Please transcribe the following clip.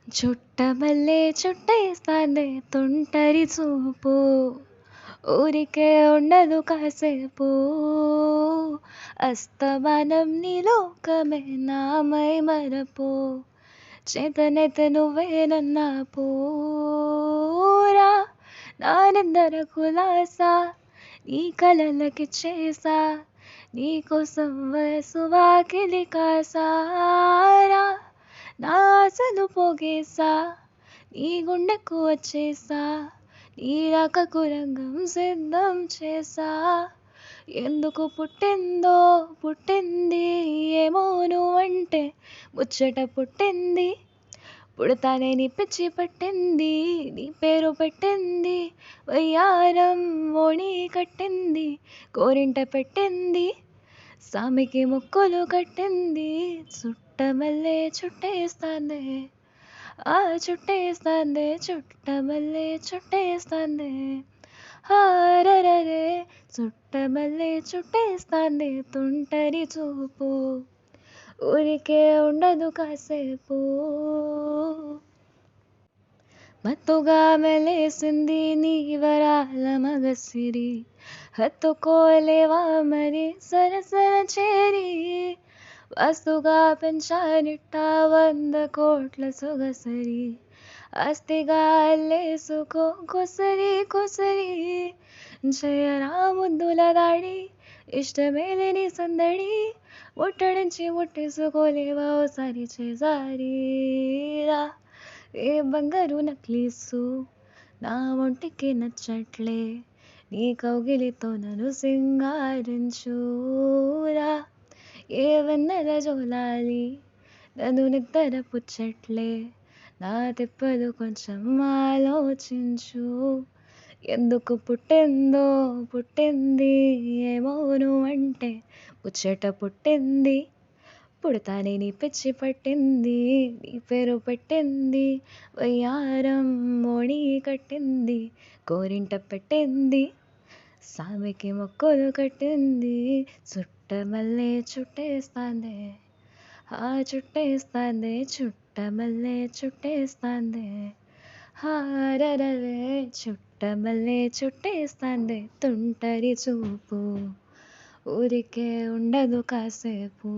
చుట్టమల్లే చుట్టేస్తాందే తుంటరి చూపు, ఊరికే ఉండదు కాసేపు, అస్తమానం నీ లోకమే నామై మరపు, చేతనైతే నువ్వేనన్నా పూరా, నా నిందర కులాసా నీ కలలకి చేసా, నీకోసం వయసు వాకిలి కాసారా, నా ఆశలు పోగేసా నీ గుండెకు వచ్చేసా, నీ రాకకు రంగం సిద్ధం చేసా, ఎందుకు పుట్టిందో పుట్టింది ఏమో నువ్వంటే ముచ్చట పుట్టింది, పుడతానే నీ పిచ్చి పట్టింది, నీ పేరు పెట్టింది వయ్యారం ఓణి కట్టింది, గోరింట పెట్టింది సామికి ముక్కులు కట్టింది, చుట్టమల్లే చుట్టేస్తాందే ఆ చుట్టేస్తాందే, చుట్టమల్లే చుట్టేస్తాందే, హారరరే చుట్టమల్లే చుట్టేస్తాందే తుంటరి చూపు, ఊరికే ఉండదు కాసేపు, మత్తుగా మెలేసింది నీ వరాల మగసిరి, హత్తుకోలేవా మరి సరసర చేరి, వస్తుగా పెంచానిట్ట 100 కోట్ల సొగసరి, ఆస్తిగా అల్లేసుకో కొసరి కొసరి, జయరా ముద్దుల దాడి ఇష్టమేలేని సందడి, ముట్టడించి ముట్టేసుకోలేవా ఓసారి చేసారీరా, ఏ బంగారు నక్లీసు నా ఒంటికి నచ్చట్లే, నీ కౌగిలితో నన్ను సింగారించూరా, ఏ వెన్నెల జోలాలి నన్ను నిద్ర పుచ్చట్లే, నా తిప్పలు కొంచెం ఆలోచించు, ఎందుకు పుట్టిందో పుట్టింది ఏమో నువ్వంటే ముచ్చట పుట్టింది, పుడతానే నీ పిచ్చి పట్టింది, నీ పేరు పెట్టింది వయ్యారం మోణి కట్టింది, గోరింట పెట్టింది సామికి మొక్కలు కట్టింది, చుట్టమల్లే చుట్టేస్తాందే ఆ చుట్టేస్తాందే, చుట్టమల్లే చుట్టేస్తాందే, హారరరే చుట్టమల్లే చుట్టేస్తాందే తుంటరి చూపు, ఊరికే ఉండదు కాసేపు.